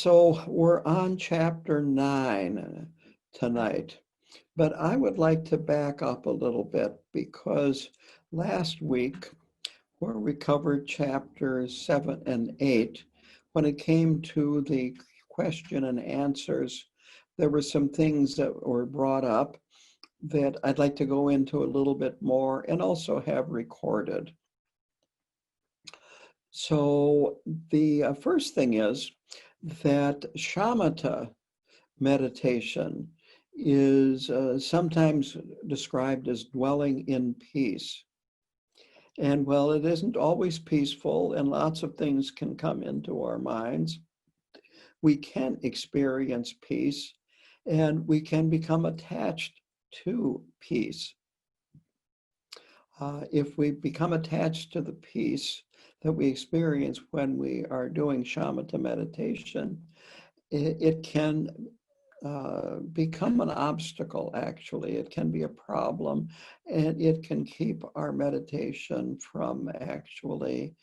So we're on chapter 9 tonight, but I would like to back up a little bit because last week, where we covered chapters 7 and 8, when it came to the question and answers, there were some things that were brought up that I'd like to go into a little bit more and also have recorded. So the first thing is that shamatha meditation is sometimes described as dwelling in peace. And while it isn't always peaceful and lots of things can come into our minds, we can experience peace and we can become attached to peace. If we become attached to the peace that we experience when we are doing shamatha meditation, it can become an obstacle, actually. It can be a problem, and it can keep our meditation from actually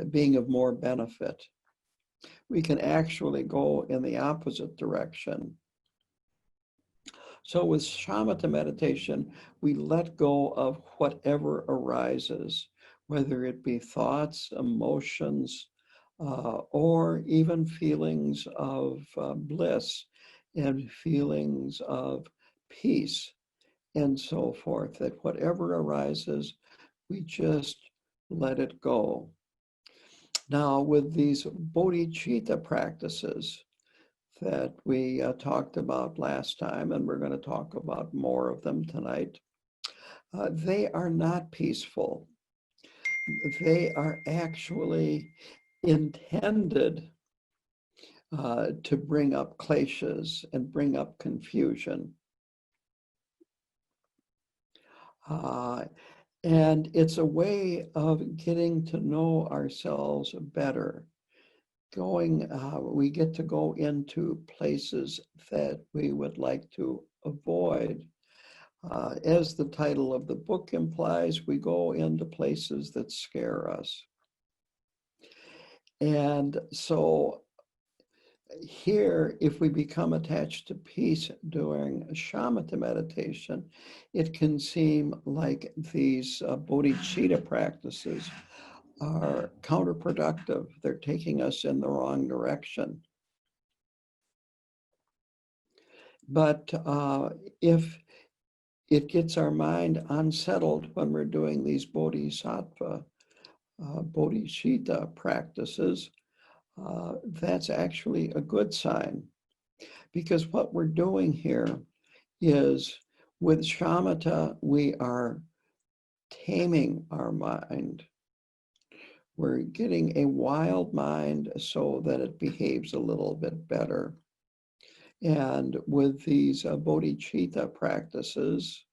being of more benefit. We can actually go in the opposite direction. So with shamatha meditation, we let go of whatever arises, whether it be thoughts, emotions, or even feelings of bliss and feelings of peace and so forth, that whatever arises, we just let it go. Now, with these bodhicitta practices that we talked about last time, and we're going to talk about more of them tonight, they are not peaceful. They are actually intended to bring up kleshas and bring up confusion. And it's a way of getting to know ourselves better. We get to go into places that we would like to avoid. As the title of the book implies, we go into places that scare us. And so here, if we become attached to peace during shamatha meditation, it can seem like these bodhicitta practices are counterproductive. They're taking us in the wrong direction. But if it gets our mind unsettled when we're doing these bodhisattva, bodhicitta practices, that's actually a good sign, because what we're doing here is with shamatha, we are taming our mind. We're getting a wild mind so that it behaves a little bit better. And with these bodhicitta practices,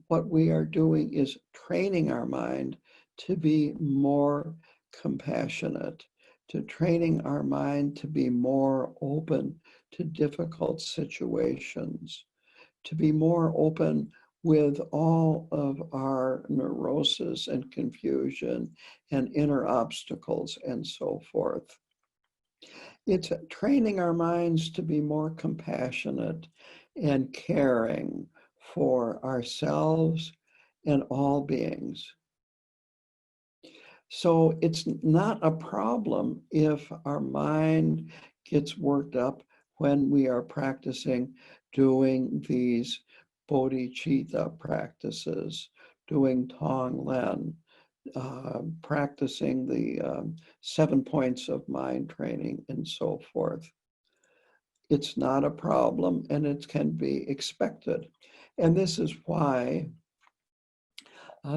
what we are doing is training our mind to be more compassionate, to training our mind to be more open to difficult situations, to be more open with all of our neurosis and confusion and inner obstacles and so forth. It's training our minds to be more compassionate and caring for ourselves and all beings. So it's not a problem if our mind gets worked up when we are practicing doing these bodhicitta practices, doing Tonglen, practicing the 7 points of mind training and so forth. It's not a problem, and it can be expected. And this is why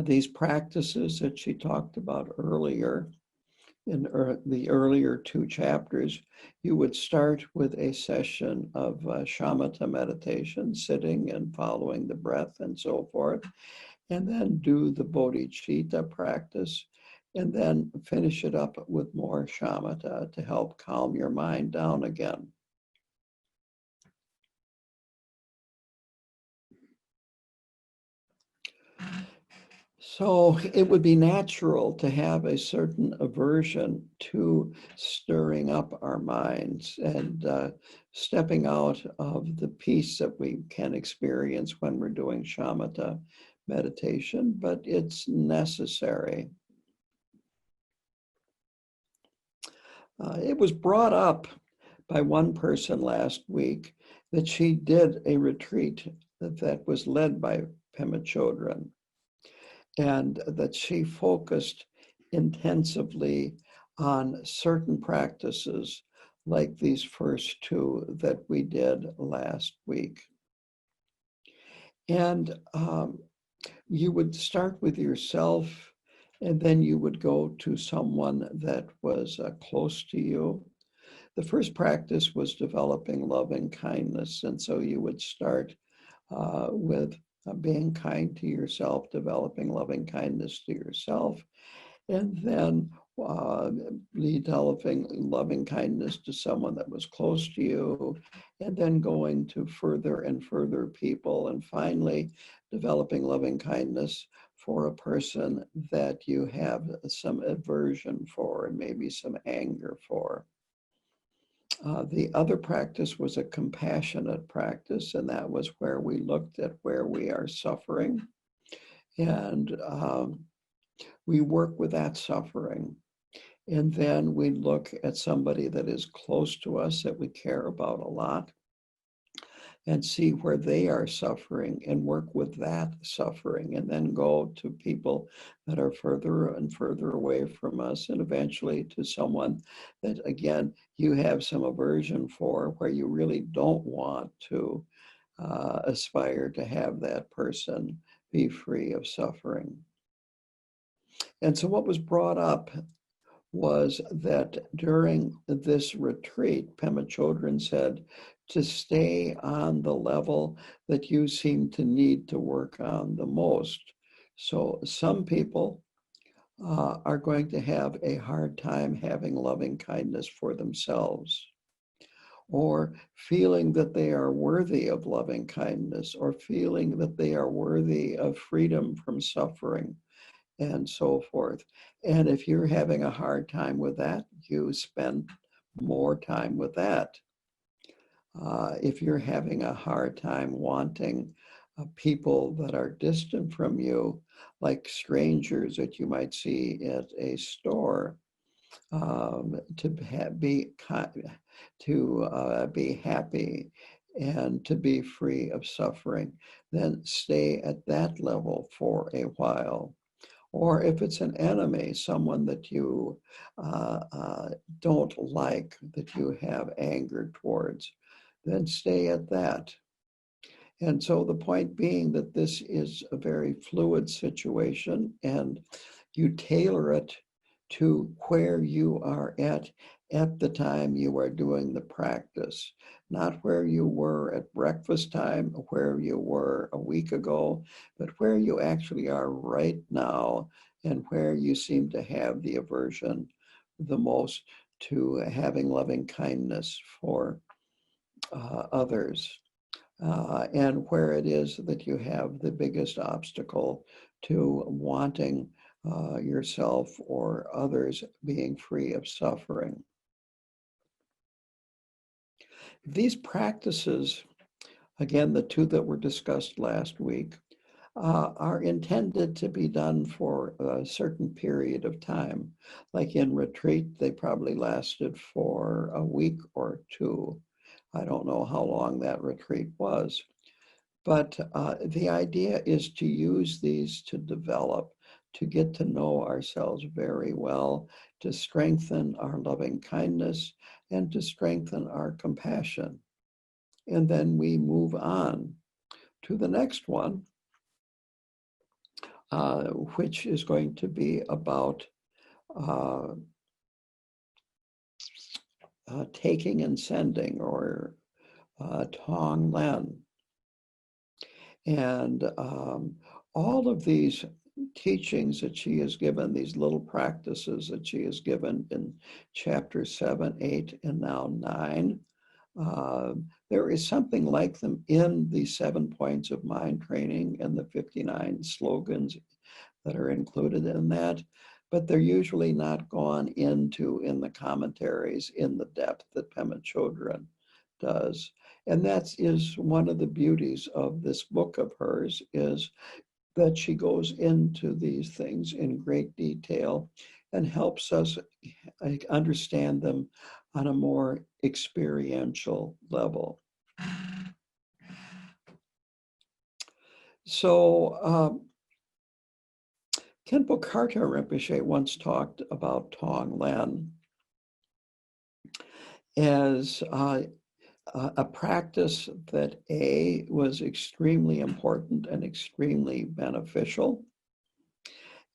these practices that she talked about earlier, in the earlier 2 chapters, you would start with a session of shamatha meditation, sitting and following the breath and so forth, and then do the bodhicitta practice, and then finish it up with more shamatha to help calm your mind down again. So it would be natural to have a certain aversion to stirring up our minds and stepping out of the peace that we can experience when we're doing shamatha meditation, but it's necessary. It was brought up by one person last week that she did a retreat that was led by Pema Chodron, and that she focused intensively on certain practices like these first two that we did last week. And you would start with yourself, and then you would go to someone that was close to you. The first practice was developing loving kindness, and so you would start with being kind to yourself, developing loving kindness to yourself, and then developing loving kindness to someone that was close to you, and then going to further and further people, and finally developing loving kindness for a person that you have some aversion for and maybe some anger for. The other practice was a compassionate practice, and that was where we looked at where we are suffering, and we work with that suffering. And then we look at somebody that is close to us that we care about a lot and see where they are suffering and work with that suffering, and then go to people that are further and further away from us, and eventually to someone that, again, you have some aversion for, where you really don't want to aspire to have that person be free of suffering. And so what was brought up was that during this retreat, Pema Chodron said to stay on the level that you seem to need to work on the most. So some people are going to have a hard time having loving kindness for themselves, or feeling that they are worthy of loving kindness, or feeling that they are worthy of freedom from suffering, and so forth. And if you're having a hard time with that, you spend more time with that. If you're having a hard time wanting people that are distant from you, like strangers that you might see at a store, to be happy and to be free of suffering, then stay at that level for a while. Or if it's an enemy, someone that you don't like, that you have anger towards, then stay at that. And so the point being that this is a very fluid situation, and you tailor it to where you are at the time you are doing the practice, not where you were at breakfast time, where you were a week ago, but where you actually are right now, and where you seem to have the aversion the most to having loving kindness for others, and where it is that you have the biggest obstacle to wanting yourself or others being free of suffering. These practices, again, the two that were discussed last week, are intended to be done for a certain period of time. Like in retreat, they probably lasted for a week or two. I don't know how long that retreat was. But the idea is to use these to develop, to get to know ourselves very well, to strengthen our loving kindness, and to strengthen our compassion. And then we move on to the next one, which is going to be about taking and sending, or Tonglen. And all of these teachings that she has given, these little practices that she has given in chapter 7, 8, and now 9, there is something like them in the 7 points of mind training and the 59 slogans that are included in that, but they're usually not gone into in the commentaries in the depth that Pema Chodron does. And that is one of the beauties of this book of hers, is that she goes into these things in great detail and helps us understand them on a more experiential level. So Khenpo Karthar Rinpoche once talked about Tonglen as a practice that was extremely important and extremely beneficial,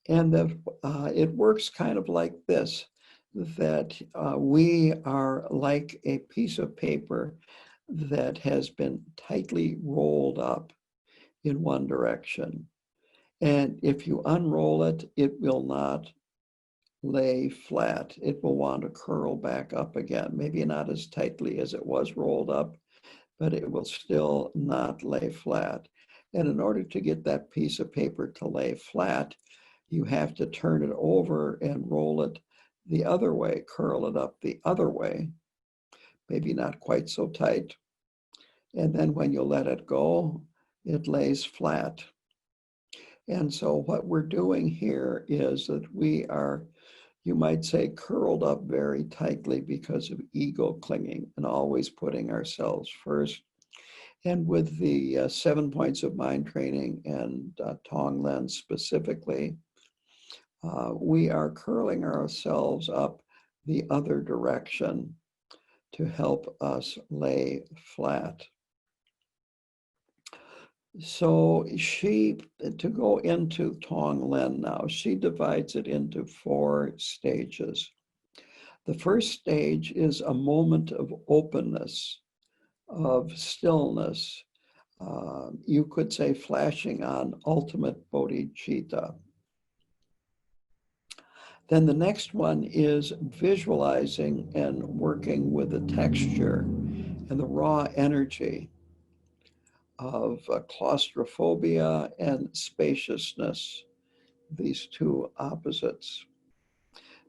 and that it works kind of like this, that we are like a piece of paper that has been tightly rolled up in one direction. And if you unroll it, it will not lay flat. It will want to curl back up again, maybe not as tightly as it was rolled up, but it will still not lay flat. And in order to get that piece of paper to lay flat, you have to turn it over and roll it the other way, curl it up the other way, maybe not quite so tight. And then when you let it go, it lays flat. And so what we're doing here is that we are, you might say, curled up very tightly because of ego clinging and always putting ourselves first. And with the 7 points of mind training and Tonglen specifically, we are curling ourselves up the other direction to help us lay flat. So to go into Tonglen now, she divides it into 4 stages. The first stage is a moment of openness, of stillness. You could say flashing on ultimate bodhicitta. Then the next one is visualizing and working with the texture and the raw energy of claustrophobia and spaciousness, these 2 opposites.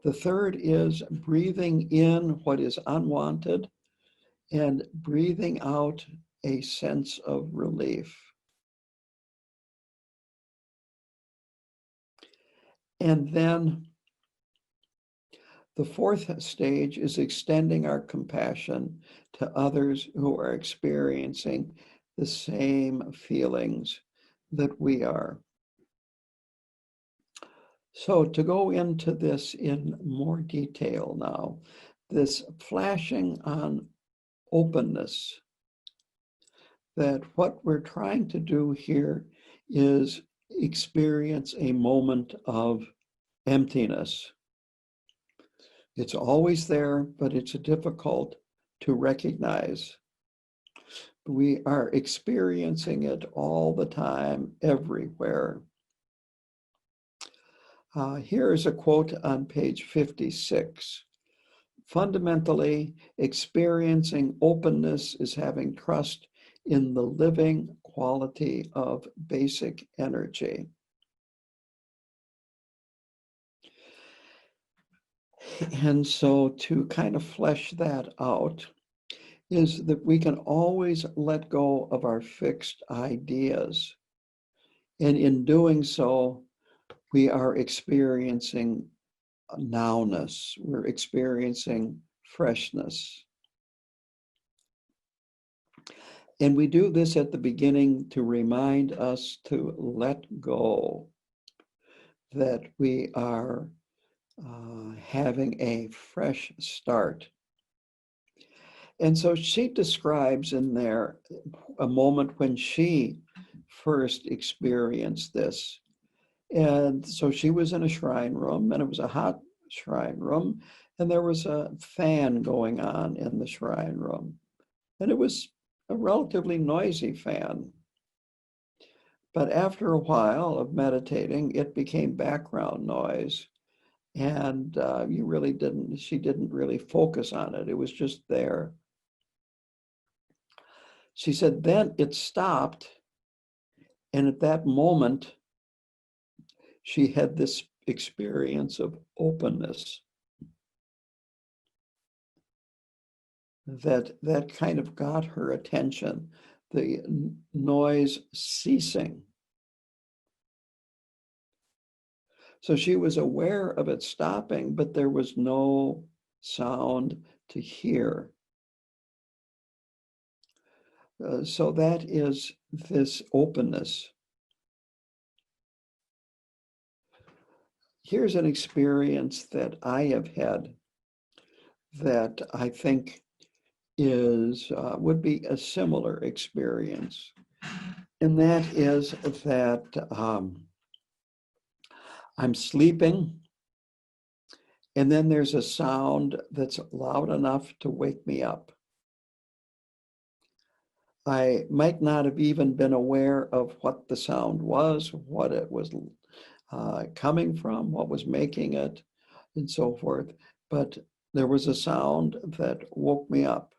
The third is breathing in what is unwanted and breathing out a sense of relief. And then the 4th stage is extending our compassion to others who are experiencing the same feelings that we are. So to go into this in more detail now, this flashing on openness, that what we're trying to do here is experience a moment of emptiness. It's always there, but it's difficult to recognize. We are experiencing it all the time, everywhere. Here is a quote on page 56. Fundamentally, experiencing openness is having trust in the living quality of basic energy. And so to kind of flesh that out is that we can always let go of our fixed ideas. And in doing so, we are experiencing nowness. We're experiencing freshness. And we do this at the beginning to remind us to let go, that we are having a fresh start. And so she describes in there a moment when she first experienced this. And so she was in a shrine room, and it was a hot shrine room, and there was a fan going on in the shrine room. And it was a relatively noisy fan. But after a while of meditating, it became background noise. And she didn't really focus on it. It was just there. She said, then it stopped. And at that moment, she had this experience of openness that kind of got her attention, the noise ceasing. So she was aware of it stopping, but there was no sound to hear. So that is this openness. Here's an experience that I have had that I think would be a similar experience. And that is that I'm sleeping, and then there's a sound that's loud enough to wake me up. I might not have even been aware of what the sound was, what it was coming from, what was making it, and so forth. But there was a sound that woke me up.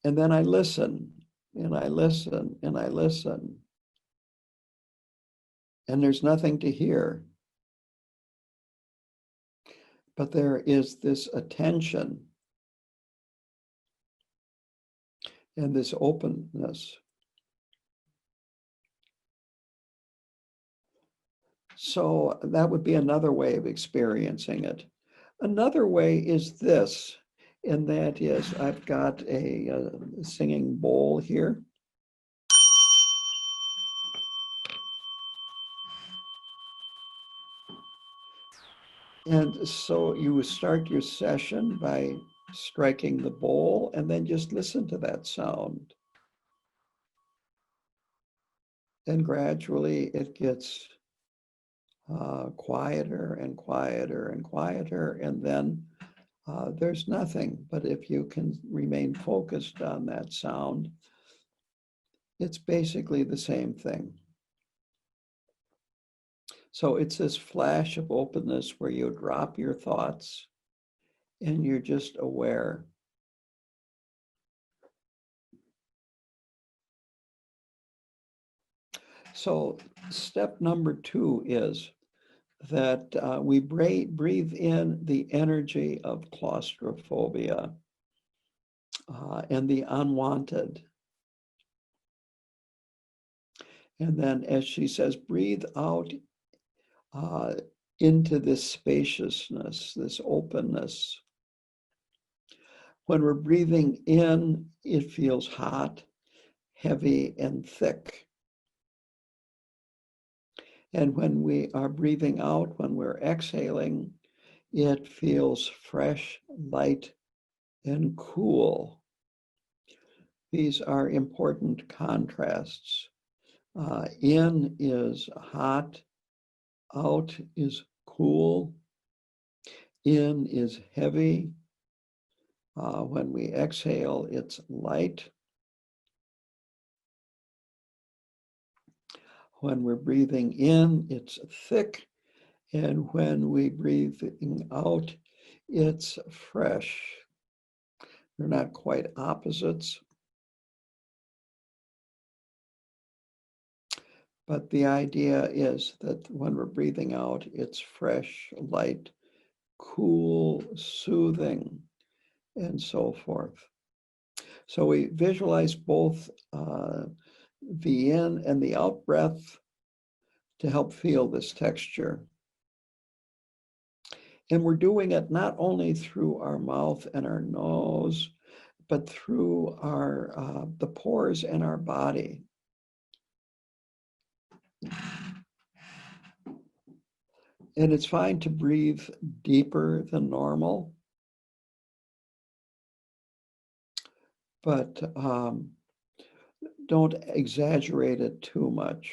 And then I listen, and I listen, and I listen. And there's nothing to hear. But there is this attention and this openness. So that would be another way of experiencing it. Another way is this, and that is I've got a singing bowl here. And so you start your session by striking the bowl and then just listen to that sound. And gradually it gets quieter and quieter and quieter, and then there's nothing. But if you can remain focused on that sound, it's basically the same thing. So it's this flash of openness where you drop your thoughts and you're just aware. So step number 2 is that we breathe in the energy of claustrophobia and the unwanted. And then, as she says, breathe out into this spaciousness, this openness. When we're breathing in, it feels hot, heavy, and thick. And when we are breathing out, when we're exhaling, it feels fresh, light, and cool. These are important contrasts. In is hot, out is cool, in is heavy. When we exhale, it's light. When we're breathing in, it's thick. And when we breathing out, it's fresh. They're not quite opposites. But the idea is that when we're breathing out, it's fresh, light, cool, soothing, and so forth. So we visualize both the in and the out breath to help feel this texture. And we're doing it not only through our mouth and our nose, but through our the pores in our body. And it's fine to breathe deeper than normal, but don't exaggerate it too much.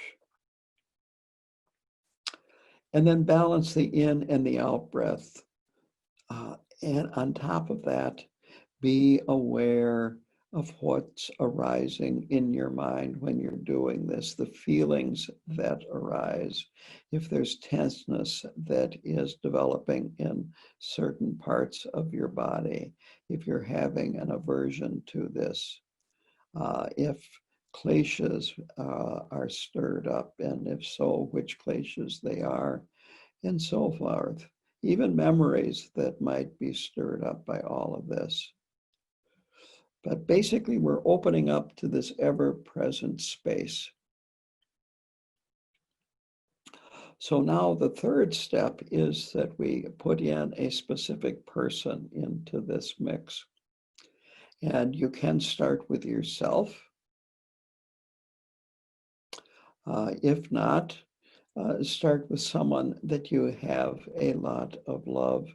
And then balance the in and the out breath. And on top of that, be aware of what's arising in your mind when you're doing this, the feelings that arise. If there's tenseness that is developing in certain parts of your body, if you're having an aversion to this, if kleshas are stirred up, and if so, which kleshas they are, and so forth. Even memories that might be stirred up by all of this. But basically, we're opening up to this ever-present space. So now the third step is that we put in a specific person into this mix. And you can start with yourself. If not, start with someone that you have a lot of love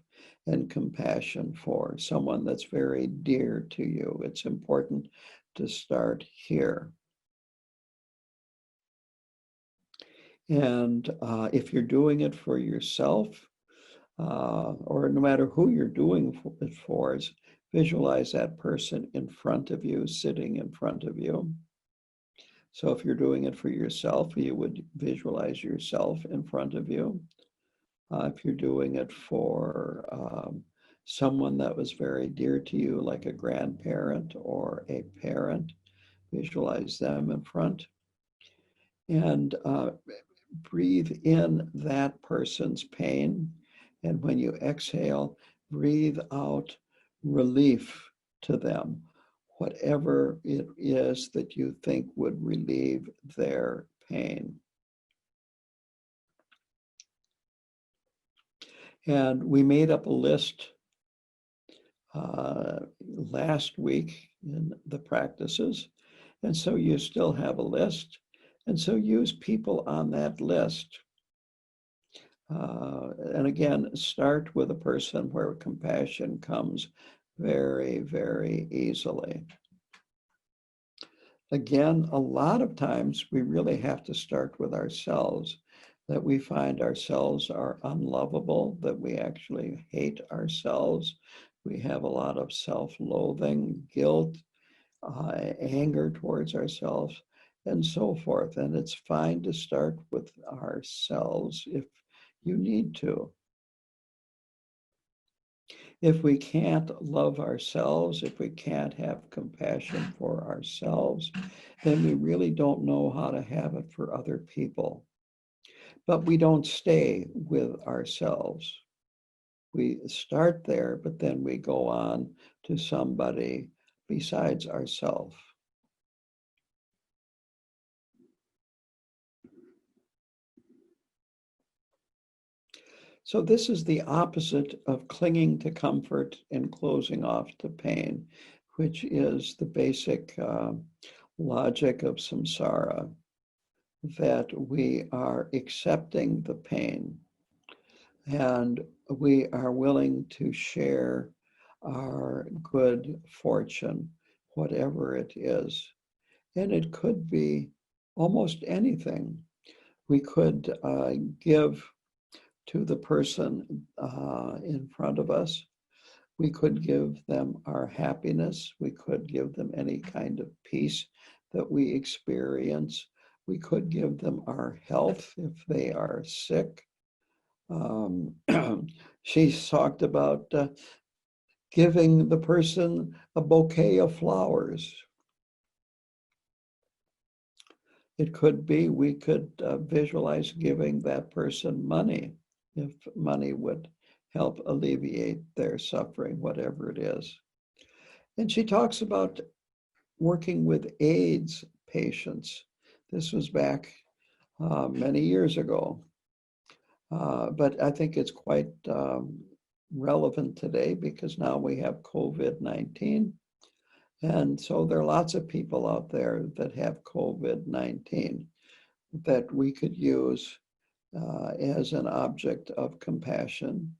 and compassion for, someone that's very dear to you. It's important to start here. And if you're doing it for yourself, or no matter who you're doing it for, is visualize that person in front of you, sitting in front of you. So if you're doing it for yourself, you would visualize yourself in front of you. If you're doing it for someone that was very dear to you, like a grandparent or a parent, visualize them in front. And breathe in that person's pain. And when you exhale, breathe out relief to them, whatever it is that you think would relieve their pain. And we made up a list last week in the practices. And so you still have a list. And so use people on that list. And again, start with a person where compassion comes very, very easily. Again, a lot of times we really have to start with ourselves, that we find ourselves are unlovable, that we actually hate ourselves. We have a lot of self-loathing, guilt, anger towards ourselves, and so forth. And it's fine to start with ourselves if you need to. If we can't love ourselves, if we can't have compassion for ourselves, then we really don't know how to have it for other people. But we don't stay with ourselves. We start there, but then we go on to somebody besides ourselves. So this is the opposite of clinging to comfort and closing off to pain, which is the basic logic of samsara, that we are accepting the pain and we are willing to share our good fortune, whatever it is. And it could be almost anything. We could give to the person in front of us. We could give them our happiness. We could give them any kind of peace that we experience. We could give them our health if they are sick. She's talked about giving the person a bouquet of flowers. It could be we could visualize giving that person money, if money would help alleviate their suffering, whatever it is. And she talks about working with AIDS patients. This was back many years ago. But I think it's quite relevant today because now we have COVID-19. And so there are lots of people out there that have COVID-19 that we could use as an object of compassion,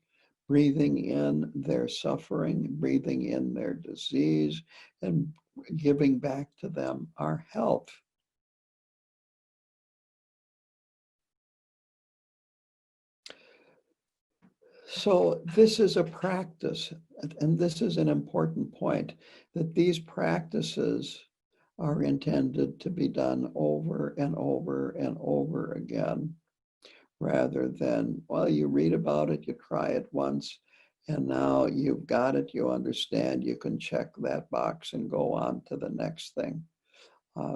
breathing in their suffering, breathing in their disease, and giving back to them our health. So this is a practice, and this is an important point, that these practices are intended to be done over and over and over again, rather than, well, you read about it, you try it once, and now you've got it, you understand, you can check that box and go on to the next thing.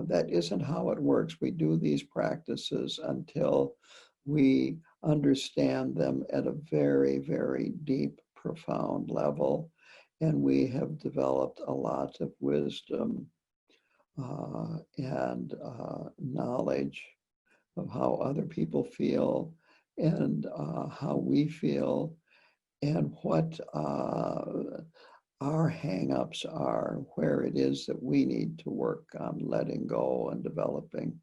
That isn't how it works. We do these practices until we understand them at a very, very deep, profound level. And we have developed a lot of wisdom and knowledge of how other people feel and how we feel and what our hang-ups are, where it is that we need to work on letting go and developing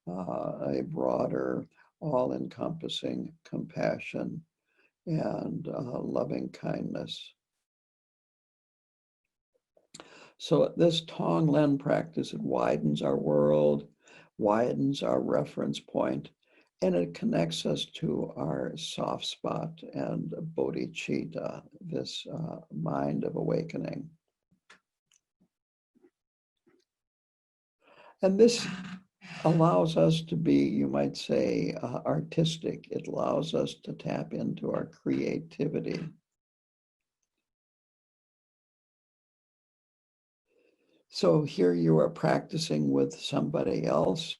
a broader, all-encompassing compassion and loving kindness. So this Tonglen practice, it widens our world, widens our reference point, and it connects us to our soft spot and bodhicitta, this mind of awakening. And this allows us to be, you might say, artistic. It allows us to tap into our creativity. So here you are practicing with somebody else,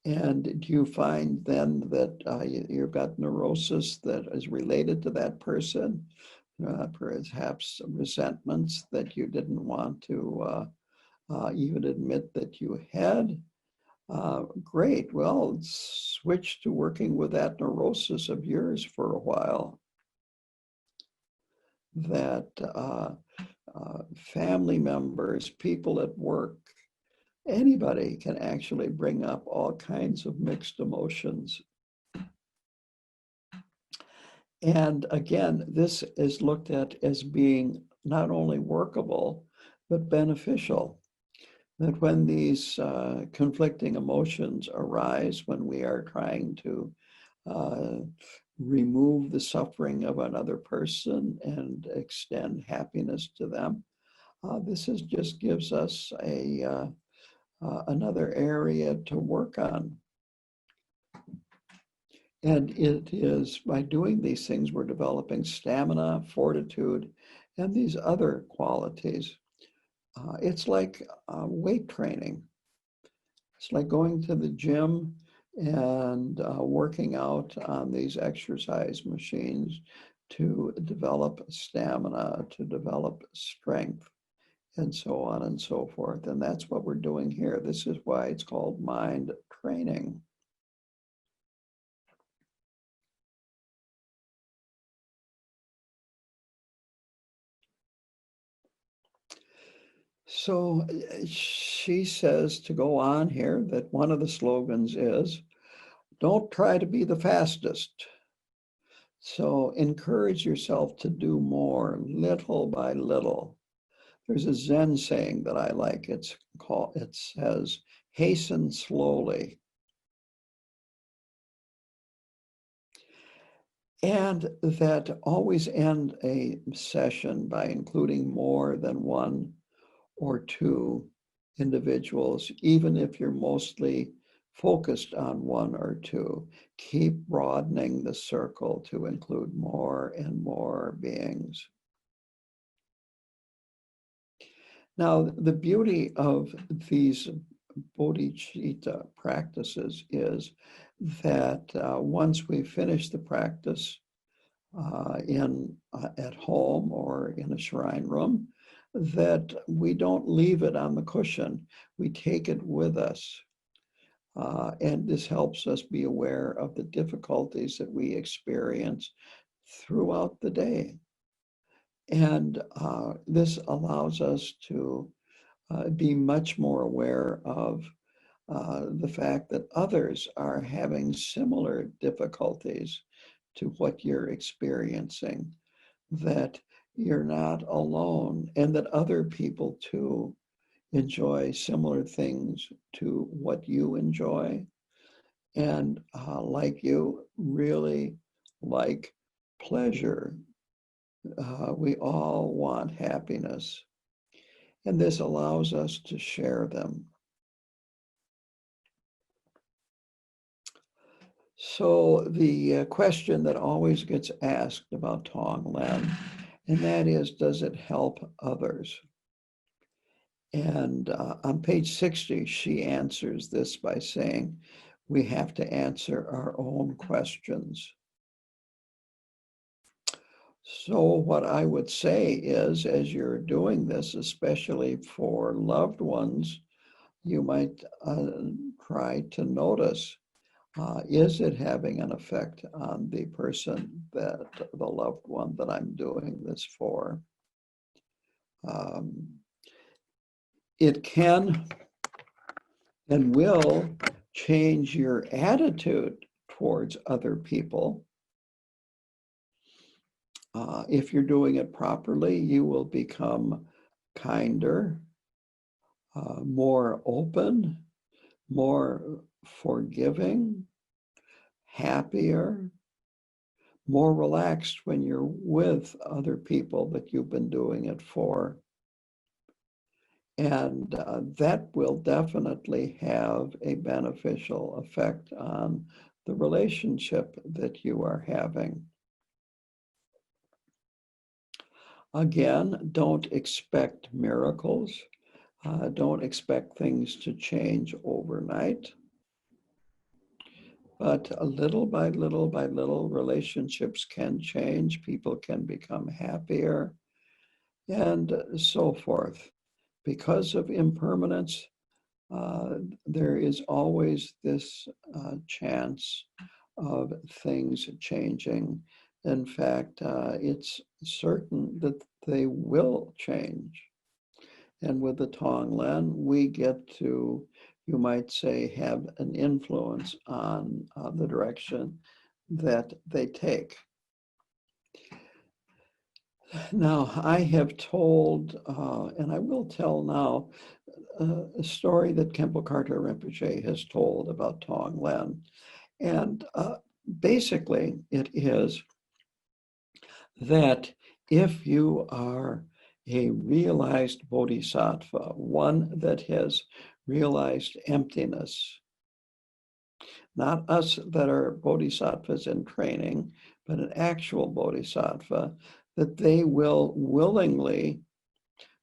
and do you find then that you've got neurosis that is related to that person, perhaps resentments that you didn't want to even admit that you had? Great. Well, switch to working with that neurosis of yours for a while. That family members, people at work, anybody can actually bring up all kinds of mixed emotions. And again, this is looked at as being not only workable, but beneficial. That when these conflicting emotions arise, when we are trying to remove the suffering of another person and extend happiness to them, this just gives us another area to work on. And it is by doing these things, we're developing stamina, fortitude, and these other qualities. It's like weight training. It's like going to the gym and working out on these exercise machines to develop stamina, to develop strength, and so on and so forth. And that's what we're doing here. This is why it's called mind training. So she says to go on here that one of the slogans is, don't try to be the fastest. So encourage yourself to do more, little by little. There's a Zen saying that I like. It says, hasten slowly. And that always end a session by including more than one or two individuals, even if you're mostly focused on one or two. Keep broadening the circle to include more and more beings. Now, the beauty of these bodhicitta practices is that once we finish the practice at home or in a shrine room, that we don't leave it on the cushion. We take it with us. And this helps us be aware of the difficulties that we experience throughout the day. And this allows us to be much more aware of the fact that others are having similar difficulties to what you're experiencing, that you're not alone, and that other people too enjoy similar things to what you enjoy, and like you, really like pleasure. We all want happiness, and this allows us to share them. So the question that always gets asked about Tonglen, and that is, does it help others? And on page 60, she answers this by saying, we have to answer our own questions. So what I would say is, as you're doing this, especially for loved ones, you might try to notice, is it having an effect on the person, that the loved one that I'm doing this for? It can and will change your attitude towards other people. If you're doing it properly, you will become kinder, more open, more forgiving, happier, more relaxed when you're with other people that you've been doing it for. And that will definitely have a beneficial effect on the relationship that you are having. Again, don't expect miracles. Don't expect things to change overnight. But little by little by little, relationships can change. People can become happier and so forth. Because of impermanence, there is always this chance of things changing. In fact, it's certain that they will change. And with the Tonglen, we get to, you might say, have an influence on the direction that they take. Now, I have told, and I will tell now, a story that Khenpo Karthar Rinpoche has told about Tonglen. And basically, it is that if you are a realized bodhisattva, one that has realized emptiness, not us that are bodhisattvas in training, but an actual bodhisattva, that they will willingly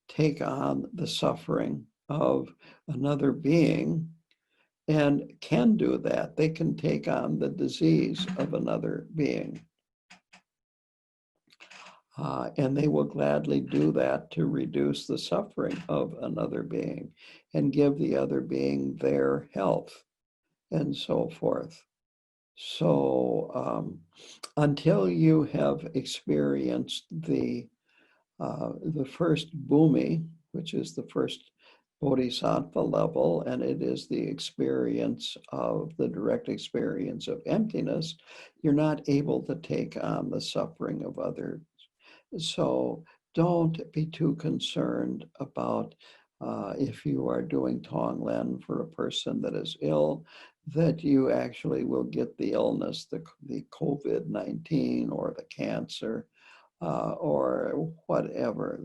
take on the suffering of another being and can do that. They can take on the disease of another being. And they will gladly do that to reduce the suffering of another being and give the other being their health and so forth. So until you have experienced the first bhumi, which is the first bodhisattva level, and it is the experience of the direct experience of emptiness, you're not able to take on the suffering of others. So don't be too concerned about if you are doing Tonglen for a person that is ill, that you actually will get the illness, the COVID-19 or the cancer or whatever,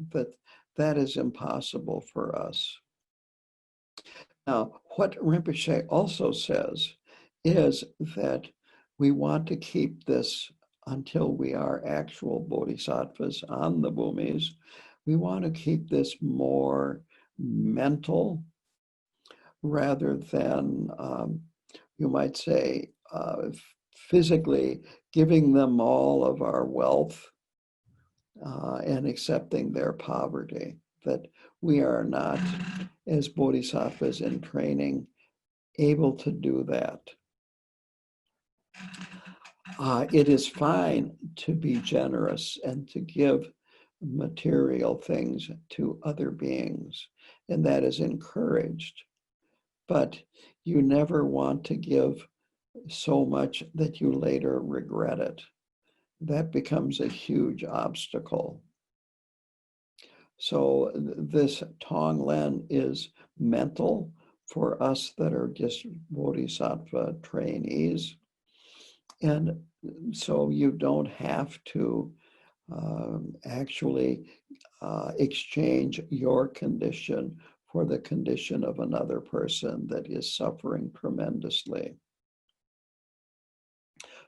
that is impossible for us. Now, what Rinpoche also says is that we want to keep this until we are actual bodhisattvas on the bhumis. We want to keep this more mental rather than, you might say, physically giving them all of our wealth and accepting their poverty, that we are not, as bodhisattvas in training, able to do that. It is fine to be generous and to give material things to other beings, and that is encouraged. But you never want to give so much that you later regret it. That becomes a huge obstacle. So this Tonglen is mental for us that are just bodhisattva trainees. And so you don't have to actually exchange your condition for the condition of another person that is suffering tremendously.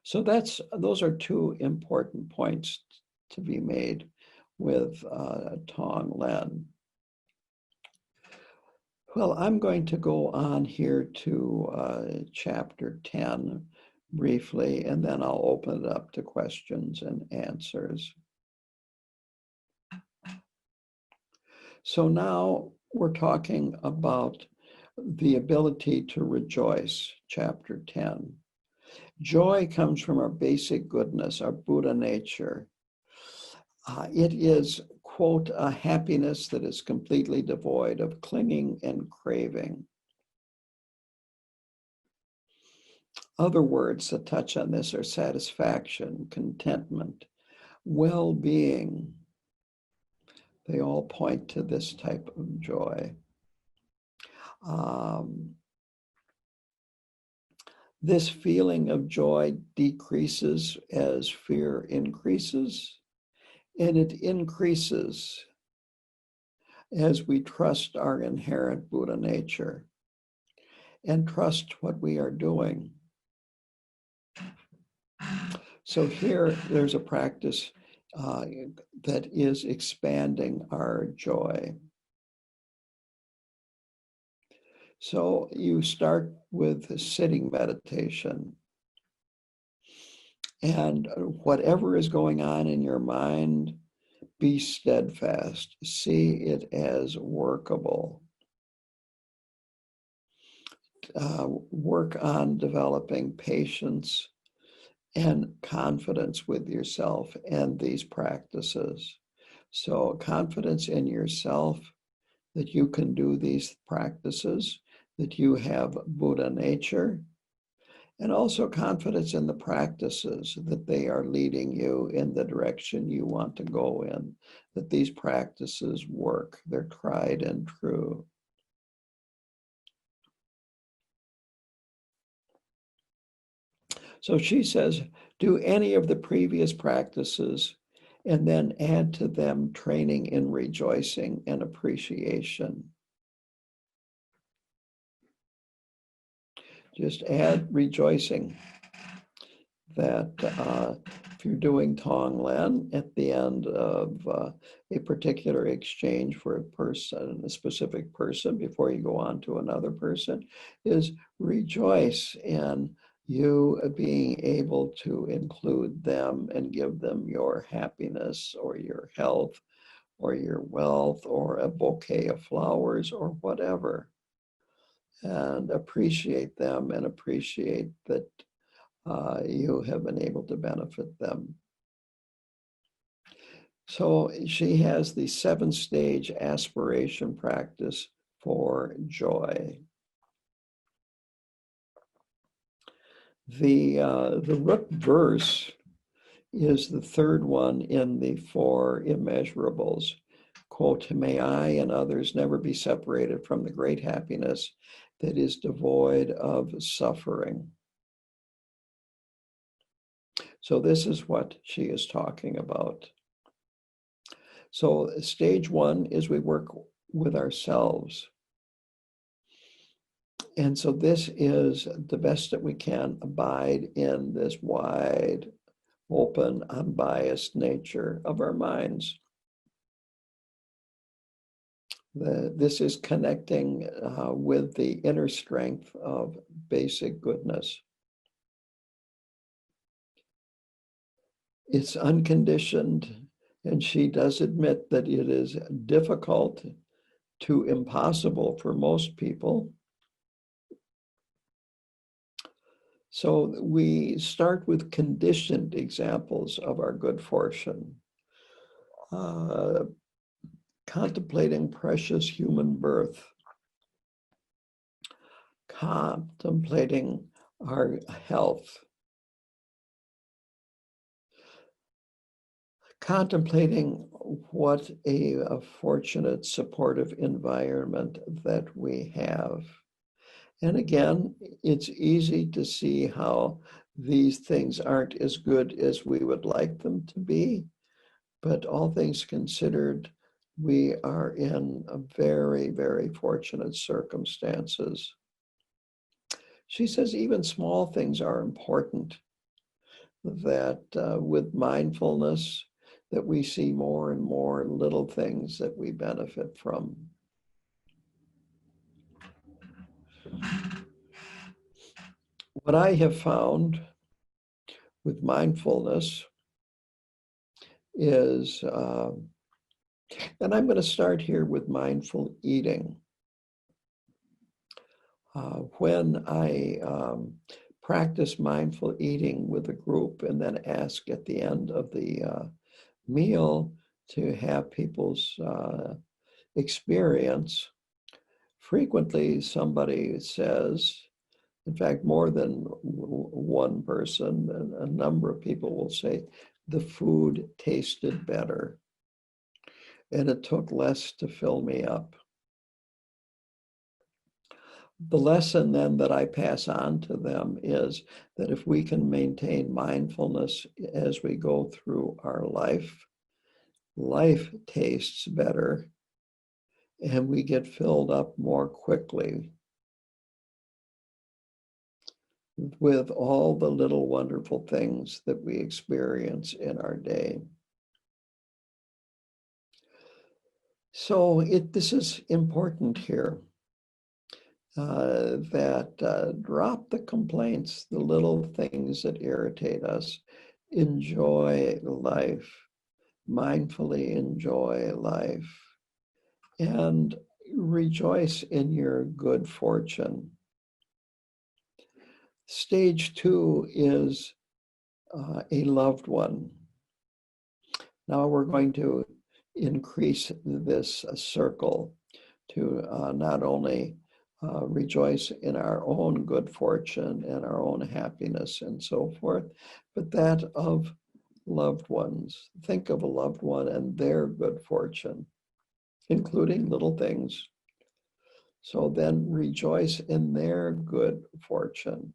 So those are two important points to be made with Tonglen. Well, I'm going to go on here to chapter 10 briefly, and then I'll open it up to questions and answers. So now we're talking about the ability to rejoice, chapter 10. Joy comes from our basic goodness, our Buddha nature. It is, quote, a happiness that is completely devoid of clinging and craving. Other words that touch on this are satisfaction, contentment, well-being. They all point to this type of joy. This feeling of joy decreases as fear increases, and it increases as we trust our inherent Buddha nature and trust what we are doing. So here, there's a practice that is expanding our joy. So you start with sitting meditation. And whatever is going on in your mind, be steadfast. See it as workable. Work on developing patience and confidence with yourself and these practices. So confidence in yourself that you can do these practices, that you have Buddha nature, and also confidence in the practices, that they are leading you in the direction you want to go in, that these practices work, they're tried and true. So she says, do any of the previous practices and then add to them training in rejoicing and appreciation. Just add rejoicing. That if you're doing Tonglen at the end of a particular exchange for a person, a specific person, before you go on to another person, is rejoice in you being able to include them and give them your happiness or your health or your wealth or a bouquet of flowers or whatever. And appreciate them and appreciate that you have been able to benefit them. So she has the 7-stage aspiration practice for joy. The root verse is the third one in the 4 immeasurables. Quote, may I and others never be separated from the great happiness that is devoid of suffering. So this is what she is talking about. So stage 1 is we work with ourselves. And so this is the best that we can abide in this wide, open, unbiased nature of our minds. This is connecting with the inner strength of basic goodness. It's unconditioned, and she does admit that it is difficult to impossible for most people. So we start with conditioned examples of our good fortune. Contemplating precious human birth. Contemplating our health. Contemplating what a fortunate, supportive environment that we have. And again, it's easy to see how these things aren't as good as we would like them to be. But all things considered, we are in a very, very fortunate circumstances. She says even small things are important, that with mindfulness, that we see more and more little things that we benefit from. What I have found with mindfulness is, and I'm going to start here with mindful eating. When I practice mindful eating with a group and then ask at the end of the meal to have people's experience, frequently somebody says, in fact, more than one person, a number of people will say, the food tasted better and it took less to fill me up. The lesson then that I pass on to them is that if we can maintain mindfulness as we go through our life, life tastes better and we get filled up more quickly with all the little wonderful things that we experience in our day. So this is important here, that drop the complaints, the little things that irritate us, enjoy life, mindfully enjoy life, and rejoice in your good fortune. Stage 2 is a loved one. Now we're going to increase this circle to not only rejoice in our own good fortune and our own happiness and so forth, but that of loved ones. Think of a loved one and their good fortune, including little things. So then rejoice in their good fortune.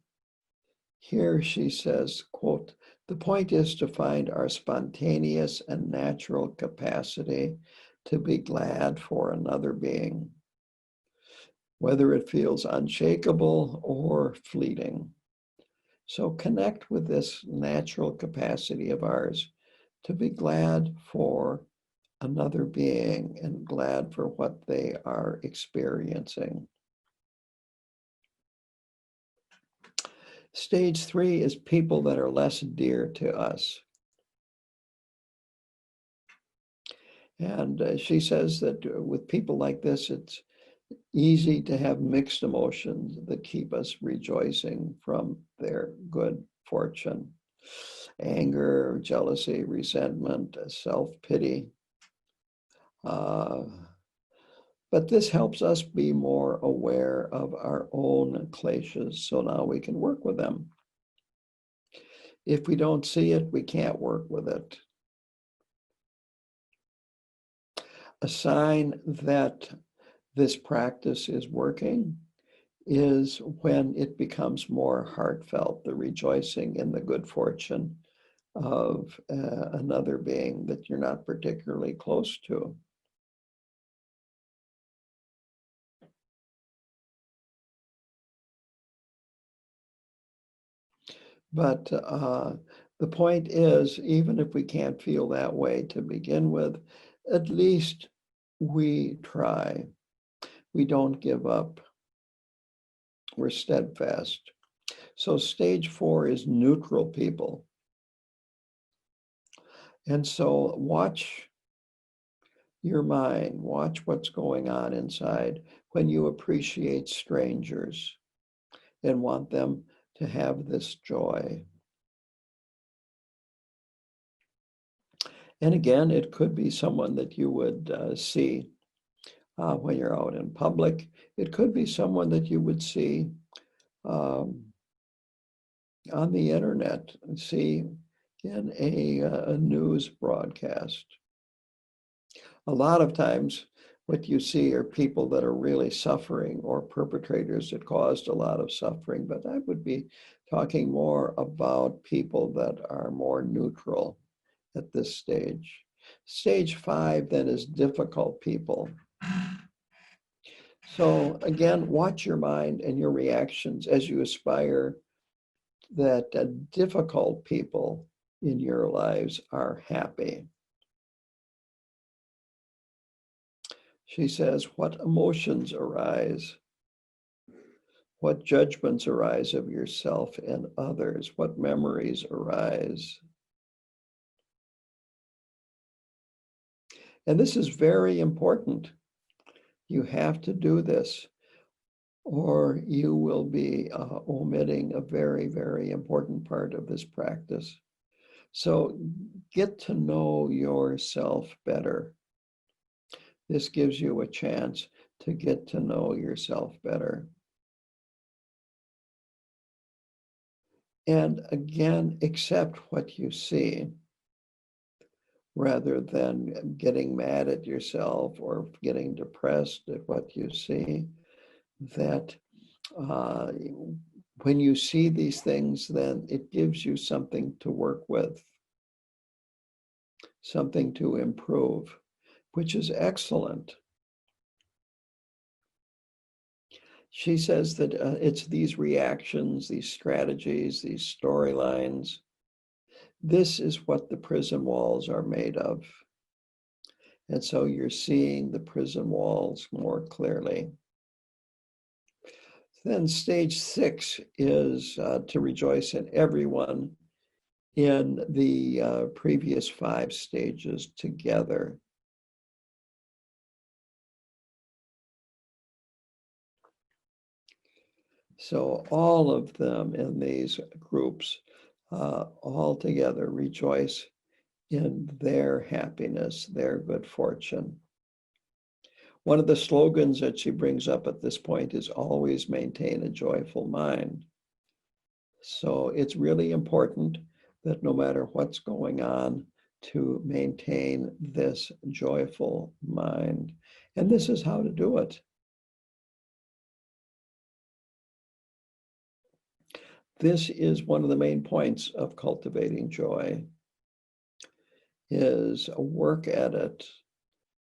Here she says, quote, "The point is to find our spontaneous and natural capacity to be glad for another being, whether it feels unshakable or fleeting." So connect with this natural capacity of ours to be glad for another being and glad for what they are experiencing. Stage 3 is people that are less dear to us. And she says that with people like this, it's easy to have mixed emotions that keep us rejoicing from their good fortune. Anger, jealousy, resentment, self-pity. But this helps us be more aware of our own kleshas, so now we can work with them. If we don't see it, we can't work with it. A sign that this practice is working is when it becomes more heartfelt, the rejoicing in the good fortune of another being that you're not particularly close to. But the point is, even if we can't feel that way to begin with, at least we try. We don't give up. We're steadfast. So stage 4 is neutral people. And so watch your mind, watch what's going on inside when you appreciate strangers and want them to have this joy. And again, it could be someone that you would see when you're out in public. It could be someone that you would see on the internet and see in a news broadcast. A lot of times what you see are people that are really suffering or perpetrators that caused a lot of suffering, but I would be talking more about people that are more neutral at this stage. Stage 5 then is difficult people. So again, watch your mind and your reactions as you aspire that difficult people in your lives are happy. She says, what emotions arise? What judgments arise of yourself and others? What memories arise? And this is very important. You have to do this, or you will be omitting a very, very important part of this practice. So get to know yourself better. This gives you a chance to get to know yourself better. And again, accept what you see rather than getting mad at yourself or getting depressed at what you see. That when you see these things, then it gives you something to work with, something to improve, which is excellent. She says that it's these reactions, these strategies, these storylines. This is what the prison walls are made of. And so you're seeing the prison walls more clearly. Then stage 6 is to rejoice in everyone in the previous 5 stages together. So all of them in these groups all together rejoice in their happiness, their good fortune. One of the slogans that she brings up at this point is always maintain a joyful mind. So it's really important that no matter what's going on, to maintain this joyful mind. And this is how to do it. This is one of the main points of cultivating joy, is work at it,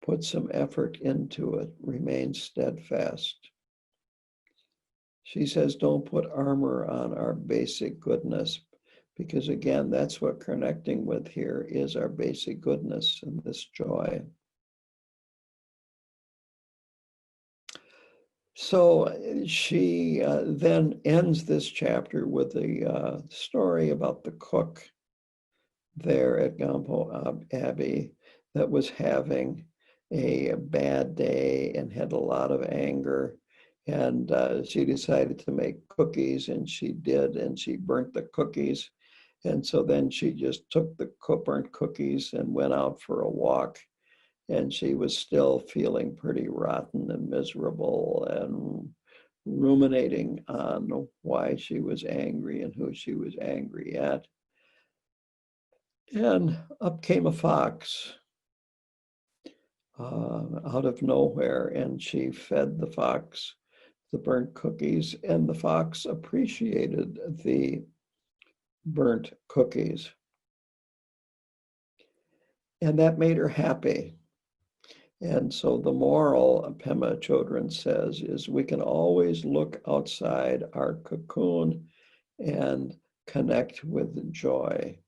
put some effort into it, remain steadfast. She says, don't put armor on our basic goodness, because again, that's what connecting with here is, our basic goodness and this joy. So she then ends this chapter with a story about the cook there at Gampo Abbey that was having a bad day and had a lot of anger. And she decided to make cookies, and she did, and she burnt the cookies. And so then she just took the burnt cookies and went out for a walk. And she was still feeling pretty rotten and miserable and ruminating on why she was angry and who she was angry at. And up came a fox out of nowhere, and she fed the fox the burnt cookies, and the fox appreciated the burnt cookies. And that made her happy. And so the moral, Pema Chodron says, is we can always look outside our cocoon and connect with joy.